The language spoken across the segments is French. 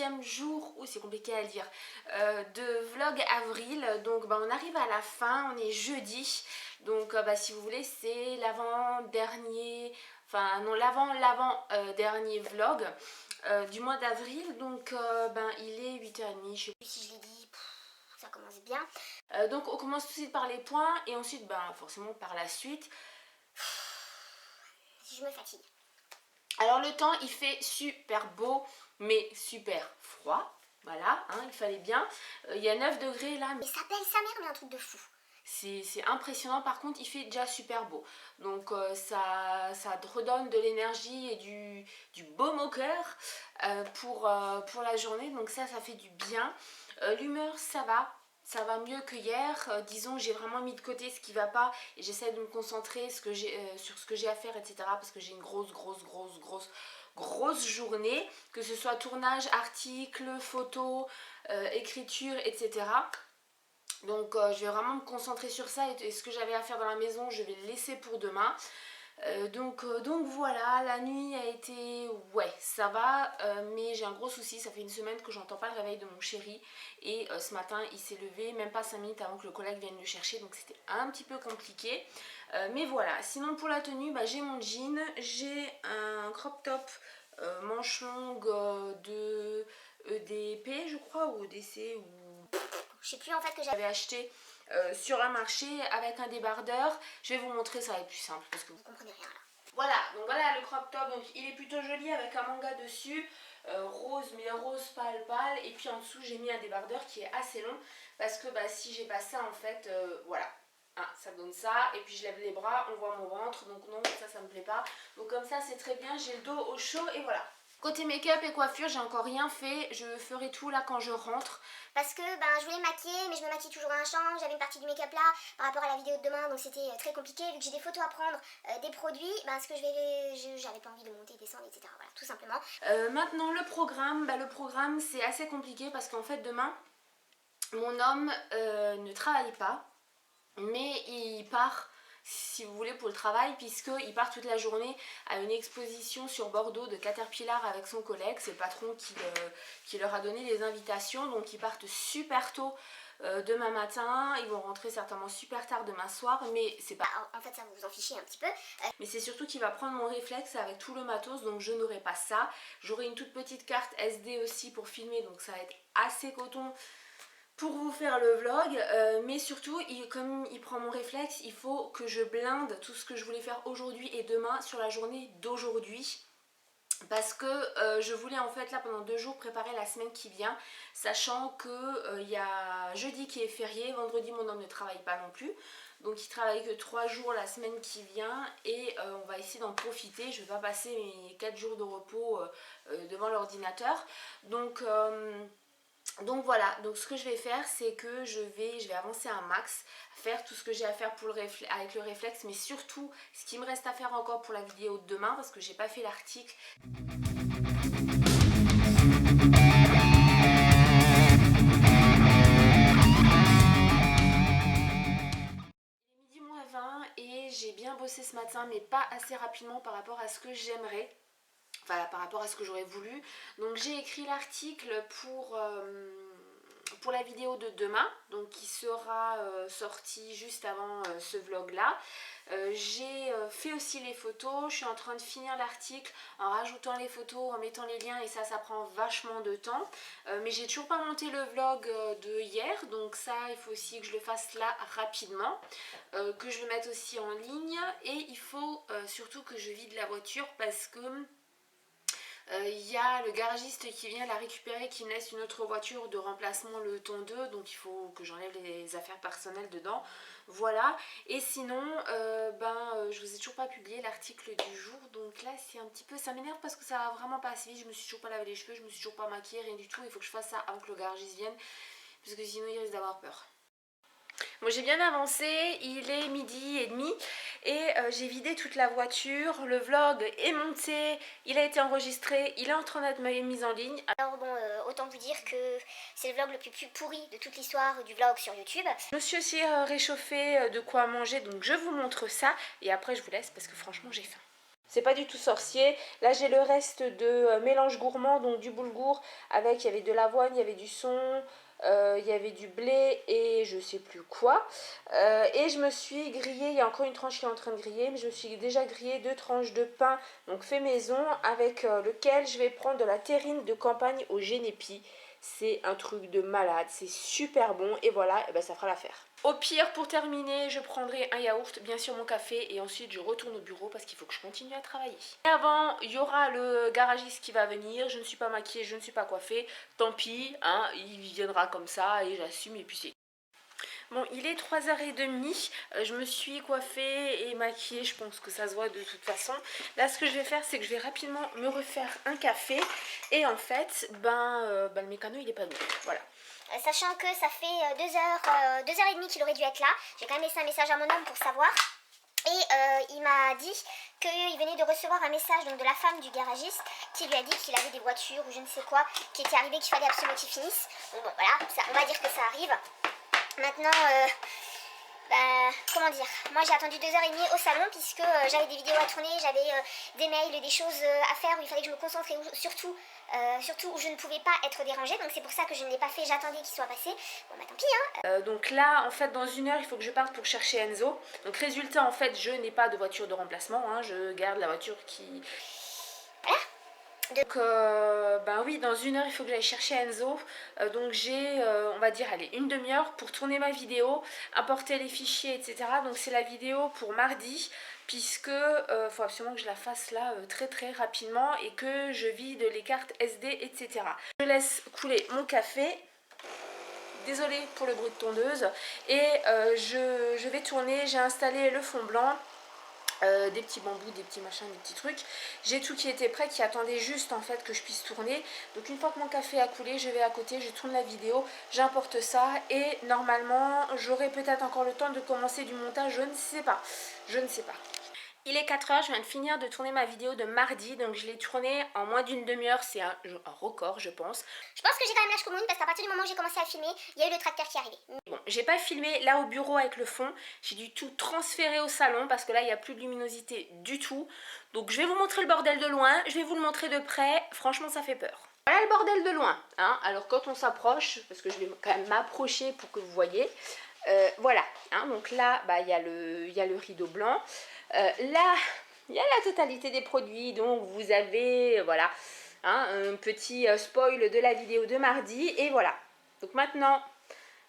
5e jour, ou c'est compliqué à dire, de vlog avril. Donc on arrive à la fin, on est jeudi. Donc si vous voulez c'est l'avant-dernier, enfin non l'avant-dernier vlog du mois d'avril. Donc il est 8h30, je sais pas si je l'ai dit, ça commence bien. Donc on commence tout de suite par les points et ensuite forcément par la suite. Si je me fatigue. Alors le temps il fait super beau mais super froid. Voilà, il fallait bien. Il y a 9 degrés là. Mais ça pèle sa mère, mais un truc de fou. C'est impressionnant, par contre il fait déjà super beau. Donc ça te redonne de l'énergie et du baume au cœur pour la journée. Donc ça fait du bien. L'humeur ça va mieux que hier. Disons j'ai vraiment mis de côté ce qui va pas et j'essaie de me concentrer sur ce que j'ai à faire, etc. Parce que j'ai une grosse journée, que ce soit tournage, article, photo, écriture, etc. Donc je vais vraiment me concentrer sur ça et ce que j'avais à faire dans la maison je vais le laisser pour demain. Donc voilà, la nuit a été, ouais ça va, mais j'ai un gros souci, ça fait une semaine que j'entends pas le réveil de mon chéri et ce matin il s'est levé même pas 5 minutes avant que le collègue vienne le chercher, donc c'était un petit peu compliqué. Mais voilà, sinon pour la tenue, j'ai mon jean, j'ai un crop top manche longue de EDP je crois, ou EDC, ou je sais plus en fait, que j'avais acheté sur un marché avec un débardeur. Je vais vous montrer, ça va être plus simple parce que vous comprenez rien là. Voilà, donc voilà le crop top, donc il est plutôt joli avec un manga dessus, rose, mais rose pâle, et puis en dessous j'ai mis un débardeur qui est assez long parce que si j'ai pas ça en fait, voilà. Ça donne ça, et puis je lève les bras, on voit mon ventre, donc non, ça me plaît pas. Donc comme ça c'est très bien, j'ai le dos au chaud et voilà. Côté make-up et coiffure, j'ai encore rien fait, je ferai tout là quand je rentre. Parce que je voulais maquiller, mais je me maquille toujours à un champ, j'avais une partie du make-up là par rapport à la vidéo de demain, donc c'était très compliqué. Vu que j'ai des photos à prendre, des produits, ce que j'avais pas envie de monter, descendre, etc. Voilà, tout simplement. Maintenant le programme c'est assez compliqué parce qu'en fait demain, mon homme ne travaille pas, mais il part, si vous voulez, pour le travail, puisqu'il part toute la journée à une exposition sur Bordeaux de Caterpillar avec son collègue. C'est le patron qui leur a donné les invitations, donc ils partent super tôt demain matin, ils vont rentrer certainement super tard demain soir, mais c'est pas... En fait ça vous en fichez un petit peu. Mais c'est surtout qu'il va prendre mon réflexe avec tout le matos, donc je n'aurai pas ça. J'aurai une toute petite carte SD aussi pour filmer, donc ça va être assez coton pour vous faire le vlog, mais surtout comme il prend mon réflexe, il faut que je blinde tout ce que je voulais faire aujourd'hui et demain sur la journée d'aujourd'hui, parce que je voulais en fait là pendant 2 jours préparer la semaine qui vient, sachant que il y a jeudi qui est férié, vendredi mon homme ne travaille pas non plus, donc il travaille que 3 jours la semaine qui vient, et on va essayer d'en profiter. Je ne vais pas passer mes 4 jours de repos devant l'ordinateur, donc voilà, donc ce que je vais faire c'est que je vais avancer un max, faire tout ce que j'ai à faire avec le réflexe, mais surtout ce qui me reste à faire encore pour la vidéo de demain, parce que j'ai pas fait l'article. Il est midi moins 20 et j'ai bien bossé ce matin, mais pas assez rapidement par rapport à ce que j'aimerais. Enfin, par rapport à ce que j'aurais voulu. Donc j'ai écrit l'article pour la vidéo de demain, donc qui sera sortie juste avant ce vlog là. J'ai fait aussi les photos, je suis en train de finir l'article en rajoutant les photos, en mettant les liens, et ça prend vachement de temps. Mais j'ai toujours pas monté le vlog de hier, donc ça il faut aussi que je le fasse là rapidement, que je vais mettre aussi en ligne. Et il faut surtout que je vide la voiture parce que il y a le garagiste qui vient la récupérer, qui me laisse une autre voiture de remplacement le temps 2, donc il faut que j'enlève les affaires personnelles dedans. Voilà, et sinon je vous ai toujours pas publié l'article du jour, donc là c'est un petit peu, ça m'énerve parce que ça va vraiment pas assez vite. Je me suis toujours pas lavé les cheveux, je me suis toujours pas maquillée, rien du tout. Il faut que je fasse ça avant que le garagiste vienne, parce que sinon il risque d'avoir peur. Moi j'ai bien avancé, il est 12h30 et j'ai vidé toute la voiture, le vlog est monté, il a été enregistré, il est en train d'être mis en ligne. Alors bon, autant vous dire que c'est le vlog le plus pourri de toute l'histoire du vlog sur YouTube. Je me suis aussi réchauffé de quoi manger, donc je vous montre ça et après je vous laisse parce que franchement j'ai faim. c'est pas du tout sorcier. Là j'ai le reste de mélange gourmand, donc du boulgour avec, il y avait de l'avoine, il y avait du son, il y avait du blé et je sais plus quoi. Et je me suis grillé, il y a encore une tranche qui est en train de griller, mais je me suis déjà grillé 2 tranches de pain, donc fait maison, avec lequel je vais prendre de la terrine de campagne au génépi. C'est un truc de malade, c'est super bon et voilà, et ben ça fera l'affaire. Au pire, pour terminer, je prendrai un yaourt, bien sûr mon café, et ensuite je retourne au bureau parce qu'il faut que je continue à travailler. Et avant, il y aura le garagiste qui va venir, je ne suis pas maquillée, je ne suis pas coiffée, tant pis, hein, il viendra comme ça et j'assume et puis c'est... Bon, il est 3h30, je me suis coiffée et maquillée, je pense que ça se voit de toute façon. Là, ce que je vais faire, c'est que je vais rapidement me refaire un café. Et en fait, le mécano, il est pas venu. Voilà. Sachant que ça fait 2h30 qu'il aurait dû être là. J'ai quand même laissé un message à mon homme pour savoir. Et il m'a dit qu'il venait de recevoir un message donc, de la femme du garagiste qui lui a dit qu'il avait des voitures ou je ne sais quoi qui étaient arrivées, qu'il fallait absolument qu'ils finissent. Donc bon voilà, ça, on va dire que ça arrive. Maintenant, comment dire, moi j'ai attendu 2h30 au salon puisque j'avais des vidéos à tourner, j'avais des mails, des choses à faire où il fallait que je me concentre et surtout où je ne pouvais pas être dérangée. Donc c'est pour ça que je ne l'ai pas fait, j'attendais qu'il soit passé. Bon bah tant pis hein. Donc là en fait dans 1 heure il faut que je parte pour chercher Enzo. Donc résultat en fait je n'ai pas de voiture de remplacement, hein, je garde la voiture qui... Voilà. Donc oui, dans 1 heure il faut que j'aille chercher Enzo. Donc j'ai on va dire allez une demi-heure pour tourner ma vidéo, importer les fichiers etc. Donc c'est la vidéo pour mardi, puisque faut absolument que je la fasse là très rapidement et que je vide les cartes SD etc. Je laisse couler mon café. Désolée pour le bruit de tondeuse. Et je vais tourner, j'ai installé le fond blanc. Des petits bambous, des petits machins, des petits trucs. J'ai tout qui était prêt, qui attendait juste en fait que je puisse tourner. Donc une fois que mon café a coulé, je vais à côté, je tourne la vidéo, j'importe ça et normalement j'aurai peut-être encore le temps de commencer du montage, je ne sais pas. Je ne sais pas. Il est 4h, je viens de finir de tourner ma vidéo de mardi, donc je l'ai tournée en moins d'une demi-heure, c'est un record je pense. Je pense que j'ai quand même l'âge commune parce qu'à partir du moment où j'ai commencé à filmer, il y a eu le tracteur qui est arrivé. Bon, j'ai pas filmé là au bureau avec le fond, j'ai dû tout transférer au salon parce que là il n'y a plus de luminosité du tout. Donc je vais vous montrer le bordel de loin, je vais vous le montrer de près, franchement ça fait peur. Voilà le bordel de loin, hein. Alors quand on s'approche, parce que je vais quand même m'approcher pour que vous voyez, voilà, hein. Donc là il y a le rideau blanc. Là, il y a la totalité des produits, donc vous avez, voilà, hein, un petit spoil de la vidéo de mardi, et voilà. Donc maintenant,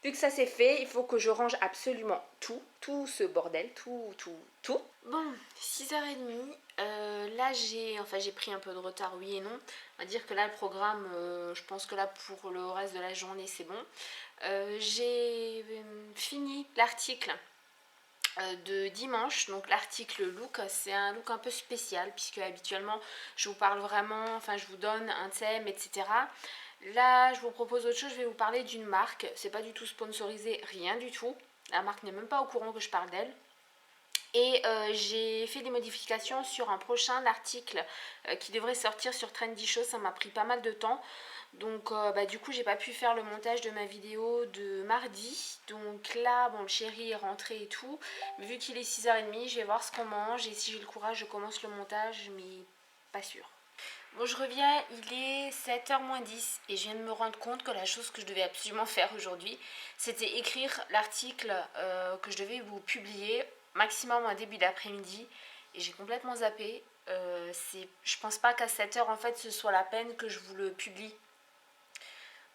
vu que ça c'est fait, il faut que je range absolument tout ce bordel, tout. Bon, 6h30, là j'ai pris un peu de retard, oui et non. On va dire que là le programme, je pense que là pour le reste de la journée c'est bon. J'ai fini l'article de dimanche, donc l'article look, c'est un look un peu spécial puisque habituellement je vous parle vraiment, enfin je vous donne un thème etc. Là je vous propose autre chose, je vais vous parler d'une marque, c'est pas du tout sponsorisé, rien du tout, la marque n'est même pas au courant que je parle d'elle. Et j'ai fait des modifications sur un prochain article qui devrait sortir sur Trendy Show, ça m'a pris pas mal de temps. Donc du coup j'ai pas pu faire le montage de ma vidéo de mardi. Donc là bon le chéri est rentré et tout. Vu qu'il est 6h30 je vais voir ce qu'on mange et si j'ai le courage je commence le montage mais pas sûr. Bon je reviens, il est 7h moins 10 et je viens de me rendre compte que la chose que je devais absolument faire aujourd'hui c'était écrire l'article que je devais vous publier maximum en début d'après-midi et j'ai complètement zappé. Je pense pas qu'à 7h en fait ce soit la peine que je vous le publie.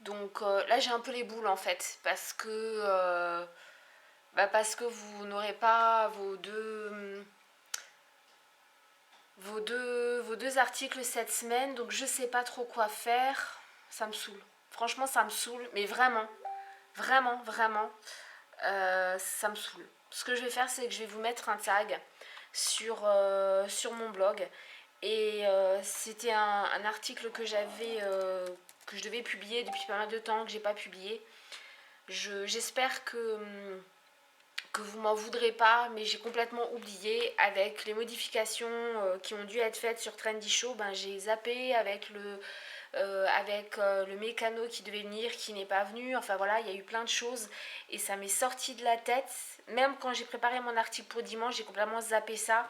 Donc là j'ai un peu les boules en fait parce que vous n'aurez pas vos deux articles cette semaine, donc je sais pas trop quoi faire. Ça me saoule, franchement ça me saoule, mais vraiment ça me saoule. Ce que je vais faire c'est que je vais vous mettre un tag sur mon blog et c'était un article que que je devais publier depuis pas mal de temps, que j'ai pas publié. J'espère que vous m'en voudrez pas, mais j'ai complètement oublié. Avec les modifications qui ont dû être faites sur Trendy Show, j'ai zappé avec le mécano qui devait venir, qui n'est pas venu. Enfin voilà, il y a eu plein de choses et ça m'est sorti de la tête. Même quand j'ai préparé mon article pour dimanche, j'ai complètement zappé ça.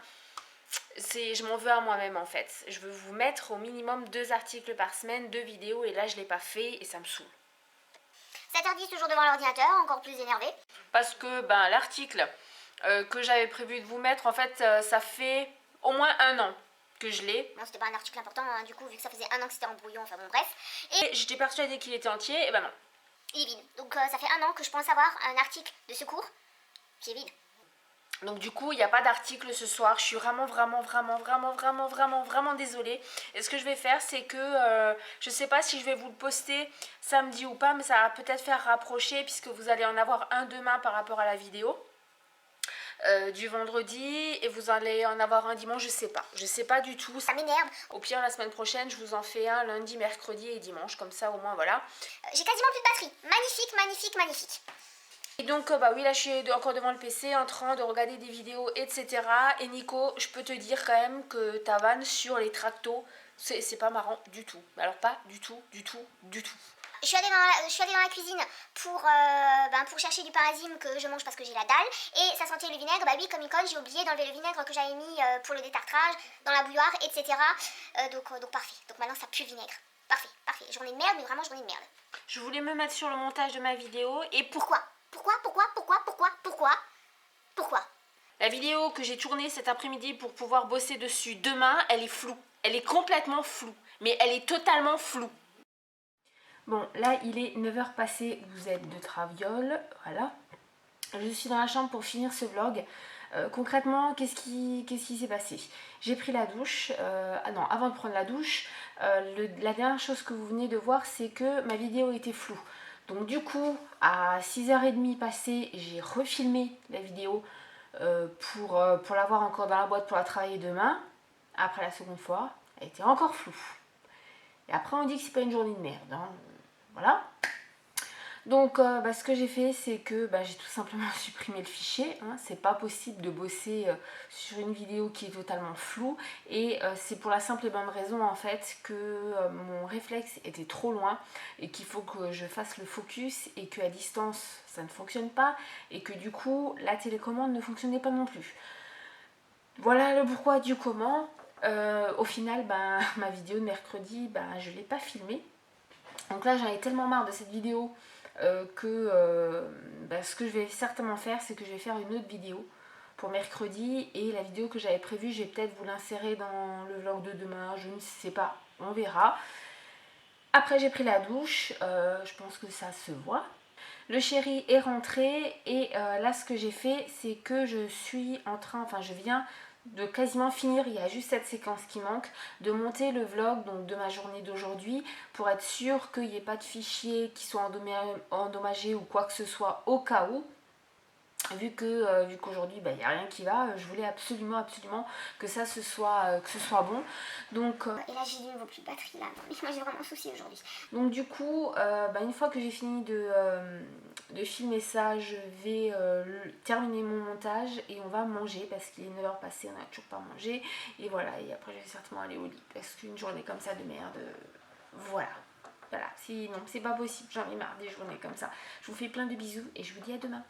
je m'en veux à moi-même en fait. Je veux vous mettre au minimum 2 articles par semaine, 2 vidéos, et là je l'ai pas fait et ça me saoule. 7h10 toujours devant l'ordinateur, encore plus énervée. Parce que l'article que j'avais prévu de vous mettre, en fait, ça fait au moins 1 an que je l'ai. Non, c'était pas un article important, hein, du coup, vu que ça faisait 1 an que c'était en brouillon, enfin bon, bref. Et j'étais persuadée qu'il était entier, et ben non. Il est vide. Donc ça fait 1 an que je pense avoir un article de secours qui est vide. Donc du coup, il n'y a pas d'article ce soir. Je suis vraiment désolée. Et ce que je vais faire, c'est que je sais pas si je vais vous le poster samedi ou pas, mais ça va peut-être faire rapprocher puisque vous allez en avoir un demain par rapport à la vidéo du vendredi, et vous allez en avoir un dimanche, je sais pas du tout. Ça m'énerve. Au pire, la semaine prochaine, je vous en fais un lundi, mercredi et dimanche, comme ça au moins voilà. J'ai quasiment plus de batterie. Magnifique, magnifique, magnifique. Et donc oui, là je suis encore devant le PC en train de regarder des vidéos, etc. Et Nico, je peux te dire quand même que ta vanne sur les tractos, c'est pas marrant du tout. Alors pas du tout. Je suis allée dans la cuisine pour chercher du parasime que je mange parce que j'ai la dalle. Et ça sentait le vinaigre. Bah oui, comme une conne, j'ai oublié d'enlever le vinaigre que j'avais mis pour le détartrage dans la bouilloire, etc. Donc parfait. Donc maintenant ça pue le vinaigre. Parfait. Journée de merde, mais vraiment journée de merde. Je voulais me mettre sur le montage de ma vidéo et Pourquoi la vidéo que j'ai tournée cet après-midi pour pouvoir bosser dessus demain, elle est floue. Elle est complètement floue. Mais elle est totalement floue. Bon, là il est 9h passé, vous êtes de Traviole, voilà. Je suis dans la chambre pour finir ce vlog. Concrètement, qu'est-ce qui s'est passé? J'ai pris la douche, avant de prendre la douche, la dernière chose que vous venez de voir, c'est que ma vidéo était floue. Donc du coup, à 6h30 passées, j'ai refilmé la vidéo pour l'avoir encore dans la boîte pour la travailler demain. Après la seconde fois, elle était encore floue. Et après on dit que c'est pas une journée de merde, hein. Voilà. Donc ce que j'ai fait, c'est que j'ai tout simplement supprimé le fichier, hein. C'est pas possible de bosser sur une vidéo qui est totalement floue, et c'est pour la simple et bonne raison en fait que mon réflexe était trop loin et qu'il faut que je fasse le focus, et qu'à distance ça ne fonctionne pas, et que du coup la télécommande ne fonctionnait pas non plus. Voilà le pourquoi du comment. Au final ma vidéo de mercredi, je l'ai pas filmée. Donc là j'en ai tellement marre de cette vidéo ce que je vais certainement faire, c'est que je vais faire une autre vidéo pour mercredi, et la vidéo que j'avais prévue, je vais peut-être vous l'insérer dans le vlog de demain, je ne sais pas, on verra. Après j'ai pris la douche, je pense que ça se voit. Le chéri est rentré, et là ce que j'ai fait, c'est que je viens de quasiment finir, il y a juste cette séquence qui manque, de monter le vlog donc de ma journée d'aujourd'hui, pour être sûr qu'il n'y ait pas de fichiers qui soient endommagés ou quoi que ce soit, au cas où. Vu qu'aujourd'hui il n'y a rien qui va, je voulais absolument que ce soit bon. Donc et là j'ai de nouveau plus de batterie là. Mais moi j'ai vraiment souci aujourd'hui. Donc du coup, une fois que j'ai fini de filmer ça, je vais terminer mon montage et on va manger parce qu'il est 9h passé, on n'a toujours pas mangé. Et voilà, et après je vais certainement aller au lit parce qu'une journée comme ça de merde, voilà. Sinon c'est pas possible, j'en ai marre des journées comme ça. Je vous fais plein de bisous et je vous dis à demain.